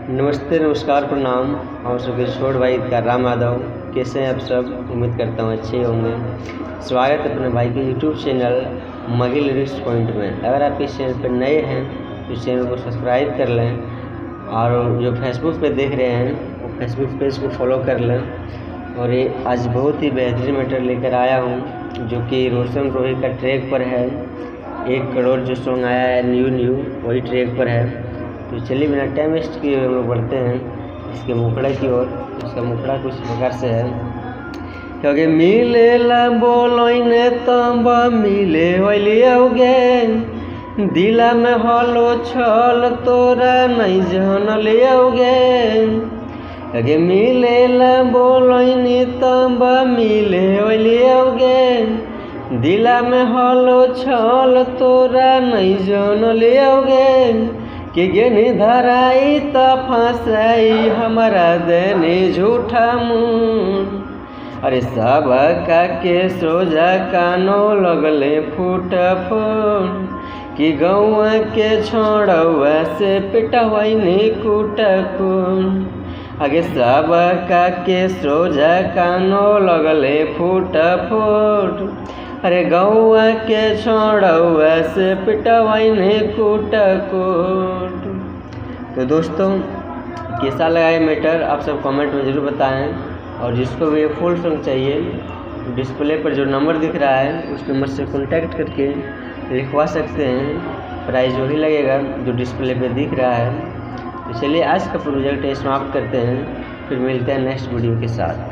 नमस्ते, नमस्कार, प्रणाम। हम सबके छोट भाई का राम यादव। कैसे हैं आप सब? उम्मीद करता हूँ अच्छे होंगे। स्वागत है अपने भाई के यूट्यूब चैनल मगी लिरिक्स पॉइंट में। अगर आप इस चैनल पर नए हैं तो इस चैनल को सब्सक्राइब कर लें, और जो फेसबुक पे देख रहे हैं वो फेसबुक पेज को फॉलो कर लें। और ये आज बहुत ही बेहतरीन मैटर लेकर आया हूँ जो कि रोशन रोही का ट्रैक पर है। 1 करोड़ जो सॉन्ग आया है न्यू वही ट्रैक पर है। तो चलिए बिना टाइम वेस्ट किए हम लोग बढ़ते हैं इसके मुखड़ा की ओर। इसका मुखड़ा कुछ प्रकार से है। क्योंकि मिलेला बोलोइने तब मिले होलियोगे, दिला में हलो छल तोरा नहीं जहन लियोगे। क्योंकि मिलेला बोलोइने तब मिले होलियोगे, दिला में हलो छल तोरा नहीं जहन लियोगे। कि गेनी धराई त फंसाई हमारा देने झूठा मुँह। अरे सब का के सोजा कानो लगले फूट कि गौआ के छोड़ौआ से पिटवैनी कूट। आगे सब का के सोजा कानो लगले फूट। अरे गौआ के छोड़ौआ से पिटवैनी कूट। तो दोस्तों कैसा लगा ये मैटर आप सब कमेंट में ज़रूर बताएं। और जिसको भी फुल सॉन्ग चाहिए डिस्प्ले पर जो नंबर दिख रहा है उस नंबर से कॉन्टैक्ट करके लिखवा सकते हैं। प्राइस वही लगेगा जो डिस्प्ले पे दिख रहा है। तो चलिए आज का प्रोजेक्ट समाप्त करते हैं, फिर मिलते हैं नेक्स्ट वीडियो के साथ।